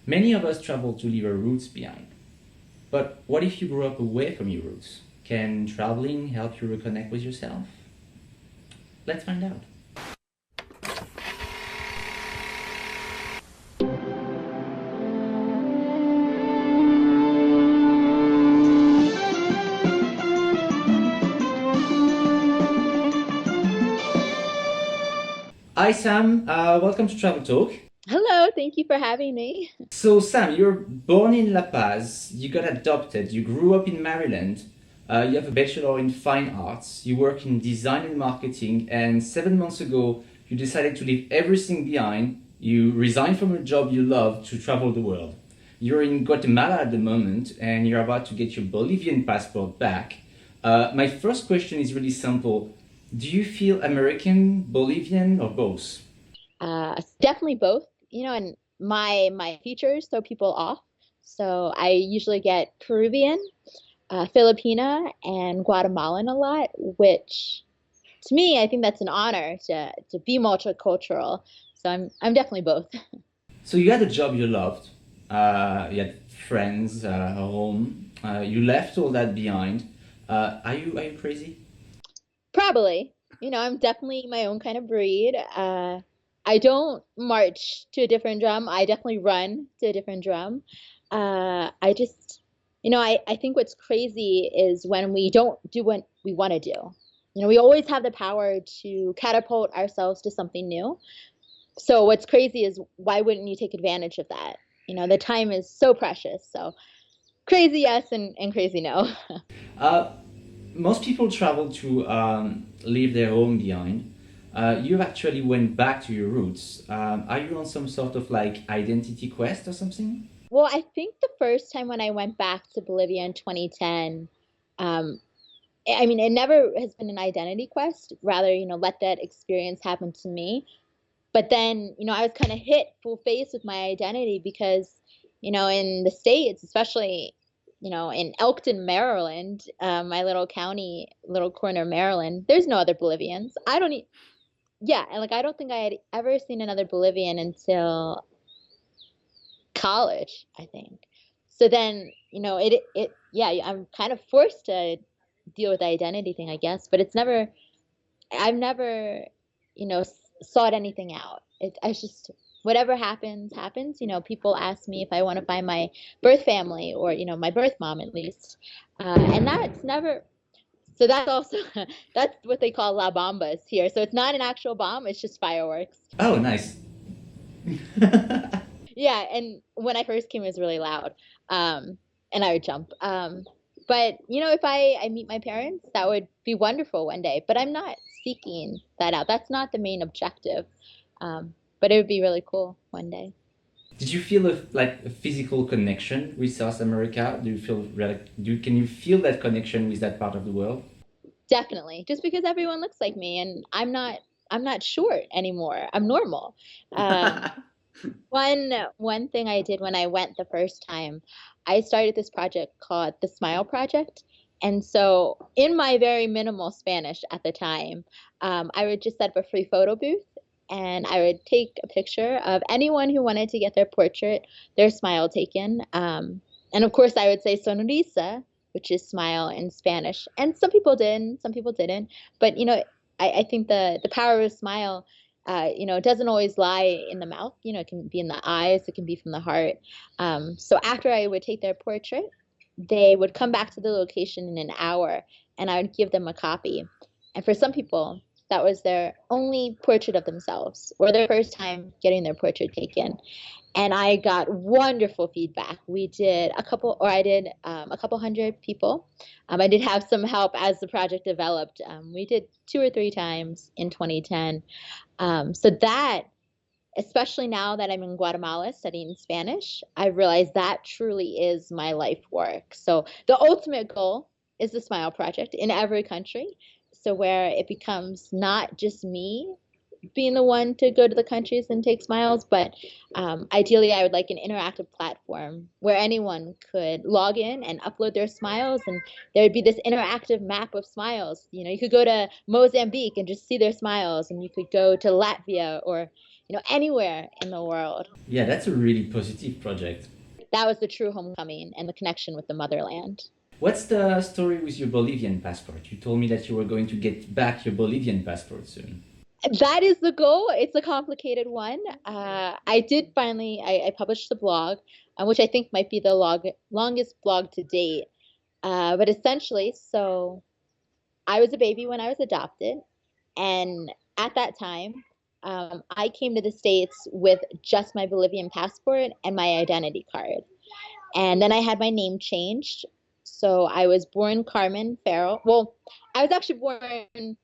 Many of us travel to leave our roots behind. But what if you grew up away from your roots? Can traveling help you reconnect with yourself? Let's find out. Hi, Sam. Welcome to Travel Talk. Hello, thank you for having me. So, Sam, you're born in La Paz, you got adopted, you grew up in Maryland, you have a bachelor in fine arts, you work in design and marketing, and 7 months ago, you decided to leave everything behind. You resigned from a job you love to travel the world. You're in Guatemala at the moment, and you're about to get your Bolivian passport back. My first question is really simple. Do you feel American, Bolivian, or both? Definitely both, and my features throw people off. So I usually get Peruvian, Filipina, and Guatemalan a lot, which to me, I think that's an honor to be multicultural. So I'm definitely both. So you had a job you loved, you had friends, a home. You left all that behind. Are you crazy? Probably. I'm definitely my own kind of breed. I don't march to a different drum. I definitely run to a different drum. I just, I think what's crazy is when we don't do what we want to do. We always have the power to catapult ourselves to something new. So what's crazy is why wouldn't you take advantage of that? The time is so precious. So crazy yes and crazy no. Uh, Most people travel to leave their home behind. You actually went back to your roots. Are you on some sort of like identity quest or something? Well, I think the first time when I went back to Bolivia in 2010, um, I mean, it never has been an identity quest. Rather, let that experience happen to me. But then, I was kind of hit full face with my identity because, in the States, especially, in Elkton, Maryland, my little county, little corner of Maryland, there's no other Bolivians. I don't, yeah, and like I don't think I had ever seen another Bolivian until college, I think. So then, yeah, I'm kind of forced to deal with the identity thing, I guess, but I've never, sought anything out. I just, whatever happens, happens. People ask me if I want to find my birth family or, my birth mom at least. And that's never, so that's also, that's what they call La Bombas here. So it's not an actual bomb, it's just fireworks. Oh, nice. Yeah, and when I first came, it was really loud, and I would jump. But if I meet my parents, that would be wonderful one day. But I'm not seeking that out. That's not the main objective. But it would be really cool one day. Did you feel like a physical connection with South America? Do you feel like can you feel that connection with that part of the world? Definitely, just because everyone looks like me, and I'm not short anymore. I'm normal. Um, one thing I did when I went the first time, I started this project called the Smile Project. And so, in my very minimal Spanish at the time, I would just set up a free photo booth and I would take a picture of anyone who wanted to get their portrait, their smile taken. And of course, I would say sonrisa, which is smile in Spanish. And some people did, some people didn't. But, I think the power of a smile it doesn't always lie in the mouth. It can be in the eyes, it can be from the heart. So after I would take their portrait, they would come back to the location in an hour and I would give them a copy. And for some people, that was their only portrait of themselves or their first time getting their portrait taken. And I got wonderful feedback. I did a couple hundred people. I did have some help as the project developed. We did two or three times in 2010. So that, especially now that I'm in Guatemala studying Spanish, I realized that truly is my life work. So the ultimate goal is the Smile Project in every country. So where it becomes not just me being the one to go to the countries and take smiles, but ideally I would like an interactive platform where anyone could log in and upload their smiles, and there would be this interactive map of smiles. You could go to Mozambique and just see their smiles, and you could go to Latvia or anywhere in the world. Yeah, that's a really positive project. That was the true homecoming and the connection with the motherland. What's the story with your Bolivian passport? You told me that you were going to get back your Bolivian passport soon. That is the goal. It's a complicated one. I did finally, I published the blog, which I think might be the longest blog to date. But essentially, so I was a baby when I was adopted. And at that time, I came to the States with just my Bolivian passport and my identity card. And then I had my name changed. So I was born Carmen Farrell. Well, I was actually born,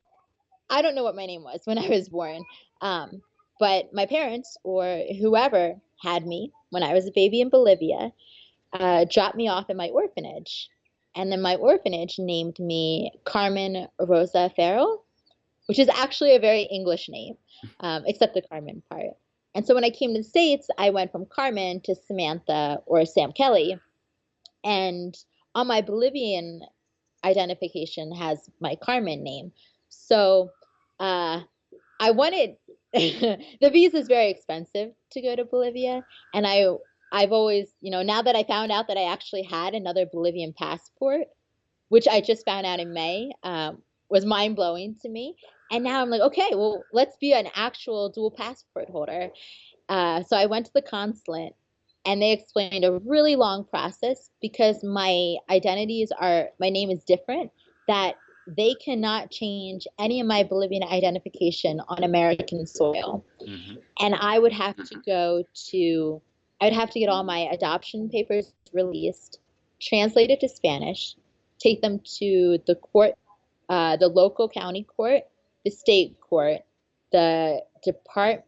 I don't know what my name was when I was born. Um, but my parents or whoever had me when I was a baby in Bolivia dropped me off at my orphanage. And then my orphanage named me Carmen Rosa Farrell, which is actually a very English name, except the Carmen part. And so when I came to the States, I went from Carmen to Samantha or Sam Kelly. And on my Bolivian identification has my Carmen name. So uh, I wanted the visa is very expensive to go to Bolivia, and I've always, now that I found out that I actually had another Bolivian passport, which I just found out in May, was mind blowing to me. And now I'm like, okay, well, let's be an actual dual passport holder. So I went to the consulate and they explained a really long process because my name is different, that they cannot change any of my Bolivian identification on American soil. Mm-hmm. And I would have to get all my adoption papers released, translated to Spanish, take them to the court, the local county court, the state court, the depart.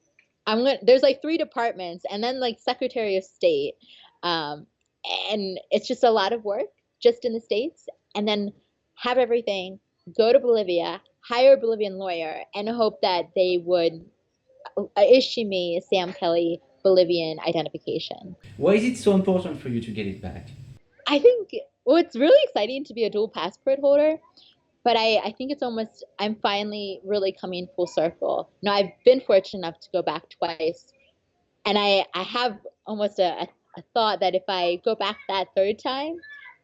There's like three departments, and then like Secretary of State, um, and it's just a lot of work just in the states, and then have everything go to Bolivia, hire a Bolivian lawyer, and hope that they would issue me a Sam Kelly Bolivian identification. Why is it so important for you to get it back? I think, well, it's really exciting to be a dual passport holder, but I think I'm finally really coming full circle. I've been fortunate enough to go back twice, and I have almost a thought that if I go back that third time,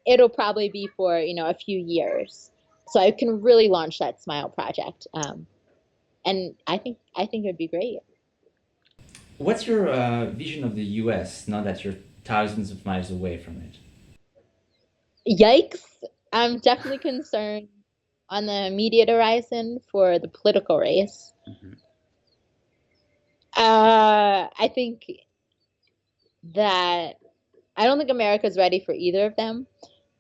it'll probably be for, a few years. So I can really launch that Smile project. And I think it would be great. What's your vision of the US now that you're thousands of miles away from it? Yikes. I'm definitely concerned on the immediate horizon for the political race. Mm-hmm. I think that I don't think America's ready for either of them.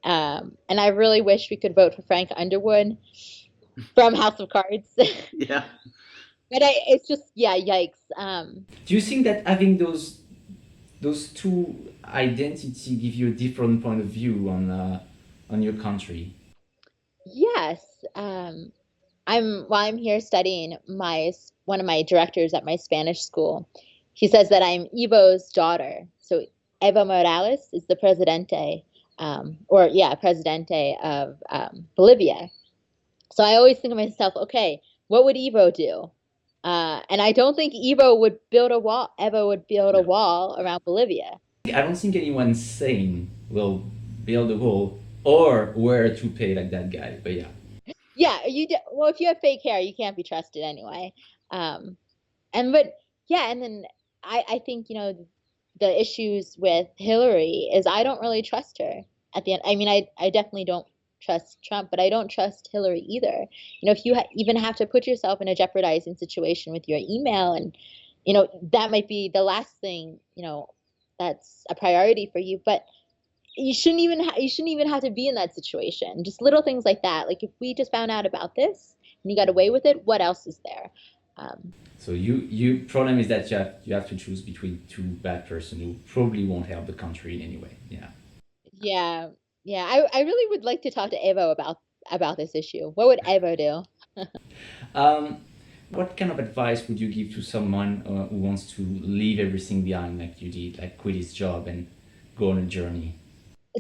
And I really wish we could vote for Frank Underwood from House of Cards. But Yeah. it's just, yeah, yikes. Do you think that having those two identity give you a different point of view on your country? Yes. While I'm here studying, one of my directors at my Spanish school, he says that I'm Evo's daughter. So Evo Morales is the presidente, presidente of Bolivia. So I always think of myself, okay, what would Evo do? And I don't think Evo would build a wall. Evo would build a No. wall around Bolivia. I don't think anyone sane will build a wall or wear a toupee like that guy. But yeah. Yeah, well, if you have fake hair, you can't be trusted anyway. Um, but yeah, and then I think, the issues with Hillary is I don't really trust her at the end. I mean, I definitely don't trust Trump, but I don't trust Hillary either. If you even have to put yourself in a jeopardizing situation with your email, and that might be the last thing, that's a priority for you, but you shouldn't even have to be in that situation. Just little things like that. Like if we just found out about this and you got away with it, what else is there? So you problem is that you have to choose between two bad person who probably won't help the country in any way. Yeah. Yeah, yeah. I really would like to talk to Evo about this issue. What would Evo do? Um, what kind of advice would you give to someone who wants to leave everything behind, like you did, like quit his job and go on a journey?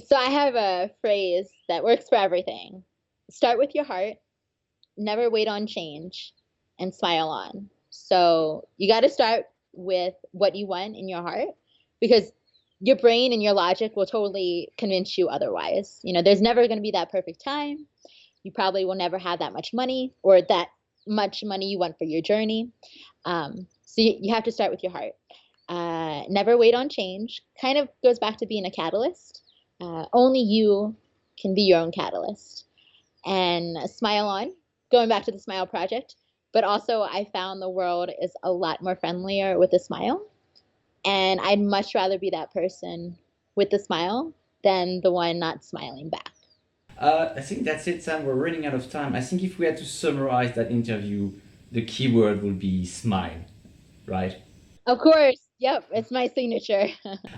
So I have a phrase that works for everything. Start with your heart, never wait on change, and smile on. So you got to start with what you want in your heart, because your brain and your logic will totally convince you otherwise. You know, there's never going to be that perfect time. You probably will never have that much money or that much money you want for your journey. So you have to start with your heart. Never wait on change. Kind of goes back to being a catalyst. Only you can be your own catalyst. And smile on, going back to the smile project. But also, I found the world is a lot more friendlier with a smile. And I'd much rather be that person with the smile than the one not smiling back. I think that's it, Sam. We're running out of time. I think if we had to summarize that interview, the keyword would be smile, right? Of course. Yep. It's my signature.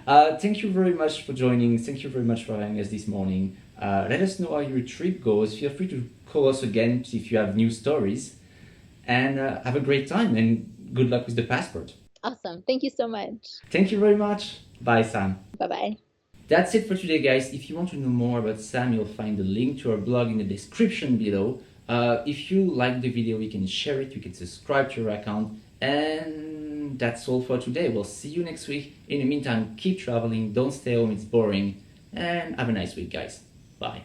Thank you very much for joining. Thank you very much for having us this morning. Let us know how your trip goes. Feel free to call us again if you have new stories. And have a great time and good luck with the passport. Awesome. Thank you so much. Thank you very much. Bye, Sam. Bye bye. That's it for today, guys. If you want to know more about Sam, you'll find the link to our blog in the description below. If you like the video, you can share it, you can subscribe to our account, and that's all for today. We'll see you next week. In the meantime, keep traveling, don't stay home, it's boring, and have a nice week, guys. Bye.